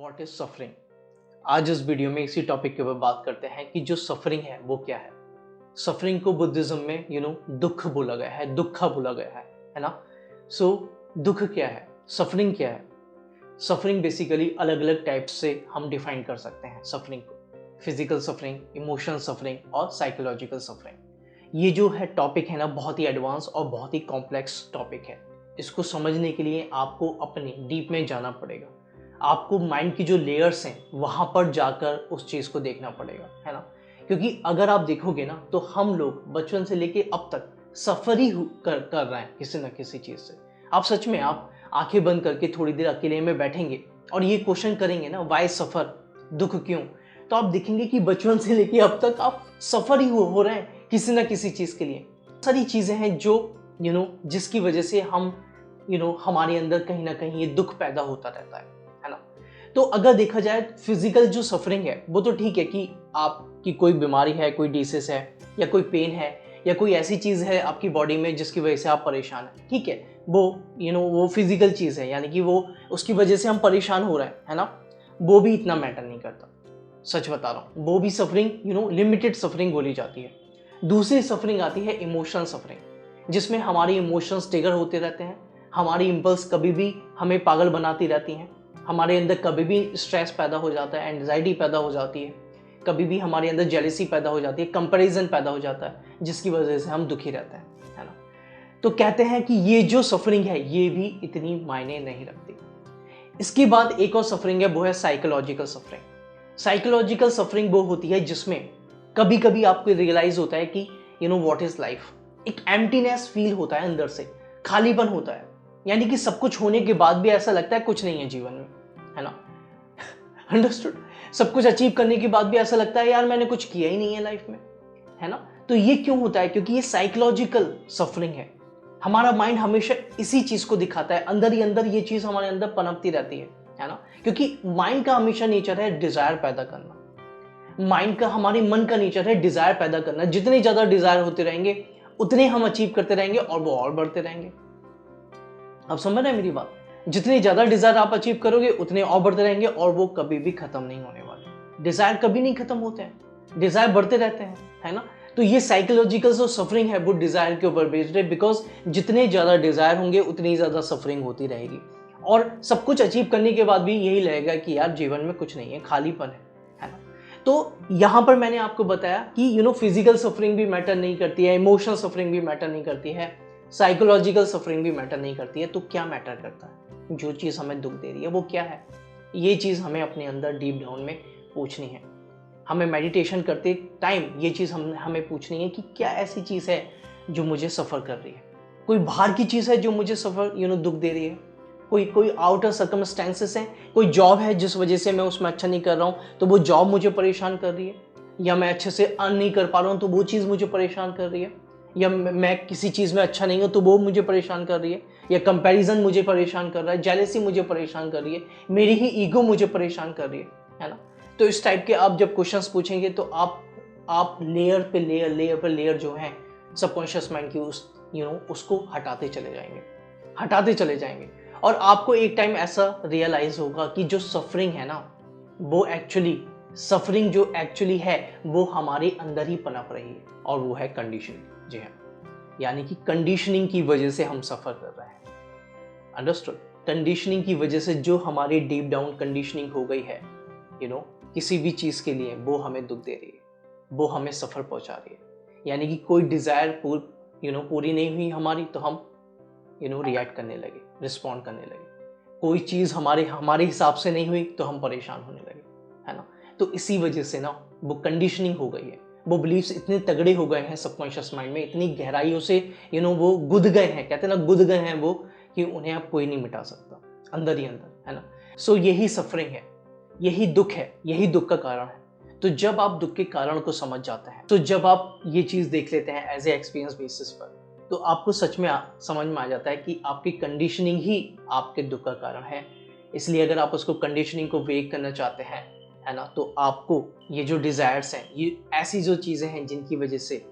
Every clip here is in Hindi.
What is suffering. आज इस वीडियो में इसी टॉपिक के ऊपर बात करते हैं कि जो सफरिंग है वो क्या है। सफरिंग को बुद्धिज्म में दुख बोला गया है, दुखा बोला गया है ना। सो दुख क्या है, सफरिंग क्या है। सफरिंग बेसिकली अलग अलग टाइप से हम डिफाइन कर सकते हैं सफरिंग को। फिजिकल सफरिंग, इमोशनल सफरिंग और साइकोलॉजिकल सफरिंग। ये जो है टॉपिक है ना, बहुत ही एडवांस और बहुत ही कॉम्प्लेक्स टॉपिक है। इसको समझने के लिए आपको अपने डीप में जाना पड़ेगा। आपको माइंड की जो लेयर्स हैं वहां पर जाकर उस चीज को देखना पड़ेगा, है ना। क्योंकि अगर आप देखोगे ना तो हम लोग बचपन से लेके अब तक सफर ही कर रहे हैं किसी ना किसी चीज से। आप सच में आप आंखें बंद करके थोड़ी देर अकेले में बैठेंगे और ये क्वेश्चन करेंगे ना, वाई सफर, दुख क्यों, तो आप देखेंगे कि बचपन से लेके अब तक आप सफर ही हो रहे हैं किसी ना किसी चीज के लिए। सारी चीजें हैं जो जिसकी वजह से हम हमारे अंदर कहीं ना कहीं ये दुख पैदा होता रहता है ना। तो अगर देखा जाए फिजिकल जो सफरिंग है वो तो ठीक है कि आपकी कोई बीमारी है, कोई डिसीज है या कोई पेन है या कोई ऐसी चीज है आपकी बॉडी में जिसकी वजह से आप परेशान हैं, ठीक है। वो वो फिजिकल चीज है, यानी कि वो उसकी वजह से हम परेशान हो रहे हैं, है ना। वो भी इतना मैटर नहीं करता, सच बता रहा हूँ। वो भी सफरिंग लिमिटेड सफरिंग बोली जाती है। दूसरी सफरिंग आती है इमोशनल सफरिंग, जिसमें हमारी इमोशंस ट्रिगर होते रहते हैं। हमारी इम्पल्स कभी भी हमें पागल बनाती रहती हैं। हमारे अंदर कभी भी स्ट्रेस पैदा हो जाता है, एंजाइटी पैदा हो जाती है, कभी भी हमारे अंदर जेलसी पैदा हो जाती है, कंपैरिजन पैदा हो जाता है, जिसकी वजह से हम दुखी रहते हैं, है ना। तो कहते हैं कि ये जो सफरिंग है ये भी इतनी मायने नहीं रखती। इसके बाद एक और सफरिंग है, वो है साइकोलॉजिकल सफरिंग। साइकोलॉजिकल सफरिंग वो होती है जिसमें कभी कभी आपको रियलाइज होता है कि व्हाट इज लाइफ। एक एम्प्टीनेस फील होता है, अंदर से खालीपन होता है, यानी कि सब कुछ होने के बाद भी ऐसा लगता है कुछ नहीं है जीवन में, है ना। अंडरस्टूड। सब कुछ अचीव करने के बाद भी ऐसा लगता है यार मैंने कुछ किया ही नहीं है लाइफ में, है ना। तो ये क्यों होता है? क्योंकि ये साइकोलॉजिकल सफरिंग है। हमारा माइंड हमेशा इसी चीज को दिखाता है, अंदर ही अंदर ये चीज हमारे अंदर पनपती रहती है ना। क्योंकि माइंड का हमेशा नेचर है डिजायर पैदा करना। माइंड का, हमारे मन का नेचर है डिजायर पैदा करना। जितने ज्यादा डिजायर होते रहेंगे उतने हम अचीव करते रहेंगे और वो और बढ़ते रहेंगे। आप समझ रहे हैं मेरी बात? जितने ज्यादा डिजायर आप अचीव करोगे उतने और बढ़ते रहेंगे और वो कभी भी खत्म नहीं होने वाले। डिजायर कभी नहीं खत्म होते हैं, डिजायर बढ़ते रहते हैं, है ना। तो ये साइकोलॉजिकल जो सफरिंग है वो डिजायर के ऊपर बेस्ड है, बिकॉज जितने ज्यादा डिजायर होंगे उतनी ज्यादा सफरिंग होती रहेगी और सब कुछ अचीव करने के बाद भी यही लगेगा कि यार जीवन में कुछ नहीं है, खालीपन है ना। तो यहां पर मैंने आपको बताया कि फिजिकल सफरिंग भी मैटर नहीं करती है, इमोशनल सफरिंग भी मैटर नहीं करती है, साइकोलॉजिकल सफरिंग भी मैटर नहीं करती है। तो क्या मैटर करता है? जो चीज़ हमें दुख दे रही है वो क्या है? ये चीज़ हमें अपने अंदर डीप डाउन में पूछनी है। हमें मेडिटेशन करते टाइम ये चीज़ हमें पूछनी है कि क्या ऐसी चीज़ है जो मुझे सफ़र कर रही है। कोई बाहर की चीज़ है जो मुझे सफ़र दुख दे रही है। कोई आउटर सर्कमस्टेंसेस है, कोई जॉब है जिस वजह से मैं उसमें अच्छा नहीं कर रहा हूँ तो वो जॉब मुझे परेशान कर रही है, या मैं अच्छे से अर्न नहीं कर पा रहा हूँ तो वो चीज़ मुझे परेशान कर रही है, या मैं किसी चीज़ में अच्छा नहीं हूँ तो वो मुझे परेशान कर रही है, या कंपैरिजन मुझे परेशान कर रहा है, जेलसी मुझे परेशान कर रही है, मेरी ही ईगो मुझे परेशान कर रही है ना। तो इस टाइप के आप जब क्वेश्चंस पूछेंगे तो आप लेयर पे लेयर जो है सबकॉन्शियस माइंड की उसको हटाते चले जाएंगे और आपको एक टाइम ऐसा रियलाइज होगा कि जो सफरिंग है ना, वो एक्चुअली सफरिंग जो एक्चुअली है वो हमारे अंदर ही पनप रही है और वो है कंडीशनिंग। जी हाँ, यानी कि कंडीशनिंग की वजह से हम सफर कर रहे हैं। अंडरस्टूड। कंडीशनिंग की वजह से जो हमारी डीप डाउन कंडीशनिंग हो गई है किसी भी चीज के लिए, वो हमें दुख दे रही है, वो हमें सफर पहुंचा रही है। यानी कि कोई डिजायर पूरी नहीं हुई हमारी तो हम रिएक्ट करने लगे, रिस्पॉन्ड करने लगे। कोई चीज हमारे हिसाब से नहीं हुई तो हम परेशान होने लगे, है ना। तो इसी वजह से ना वो कंडीशनिंग हो गई है। वो बिलीव्स इतने तगड़े हो गए हैं सबकॉन्शियस माइंड में, इतनी गहराइयों से वो गुद गए हैं, कहते हैं ना गुद गए हैं वो, कि उन्हें अब कोई नहीं मिटा सकता अंदर ही अंदर, है ना। सो यही सफरिंग है, यही दुख है, यही दुख का कारण है। तो जब आप दुख के कारण को समझ जाते हैं, तो जब आप ये चीज देख लेते हैं एज ए एक्सपीरियंस बेसिस पर, तो आपको सच में समझ में आ जाता है कि आपकी कंडीशनिंग ही आपके दुख का कारण है। इसलिए अगर आप उसको कंडीशनिंग को वेक करना चाहते हैं, है ना, तो आपको ये जो डिजायर्स हैं, ये ऐसी जो चीजें हैं जिनकी वजह से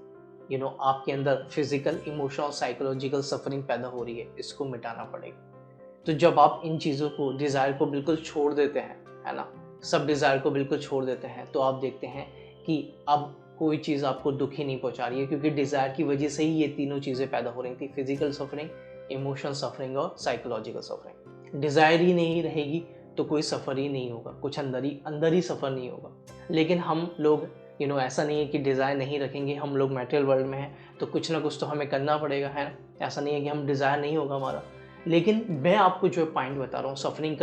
आपके अंदर फिजिकल, इमोशनल, साइकोलॉजिकल सफरिंग पैदा हो रही है, इसको मिटाना पड़ेगा। तो जब आप इन चीजों को, डिजायर को बिल्कुल छोड़ देते हैं, है ना, सब डिज़ायर को बिल्कुल छोड़ देते हैं, तो आप देखते हैं कि अब कोई चीज़ आपको दुख ही नहीं पहुंचा रही है, क्योंकि डिज़ायर की वजह से ही ये तीनों चीज़ें पैदा हो रही थी, फिजिकल सफरिंग, इमोशनल सफरिंग और साइकोलॉजिकल सफरिंग। डिज़ायर ही नहीं रहेगी तो कोई सफ़र ही नहीं होगा, कुछ अंदर ही सफ़र नहीं होगा। लेकिन हम लोग ऐसा नहीं है कि डिज़ायर नहीं रखेंगे, हम लोग मटेरियल वर्ल्ड में हैं तो कुछ ना कुछ तो हमें करना पड़ेगा, है ना। ऐसा नहीं है कि हम डिज़ायर नहीं होगा हमारा। लेकिन मैं आपको जो पॉइंट बता रहा हूँ, सफरिंग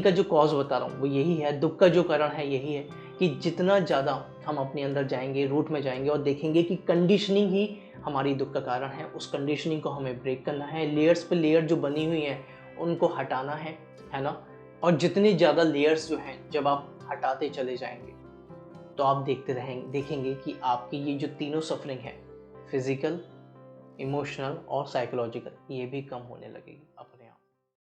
का जो कॉज बता रहा हूँ वो यही है, दुख का जो कारण है यही है कि जितना ज़्यादा हम अपने अंदर जाएंगे, रूट में जाएंगे और देखेंगे कि कंडीशनिंग ही हमारी दुख का कारण है, उस कंडीशनिंग को हमें ब्रेक करना है, लेयर्स पे लेयर जो बनी हुई हैं उनको हटाना है ना। और जितने ज़्यादा लेयर्स जो हैं जब आप हटाते चले जाएंगे तो आप देखेंगे कि आपकी ये जो तीनों सफरिंग है, फिजिकल, इमोशनल और साइकोलॉजिकल, ये भी कम होने लगेगी।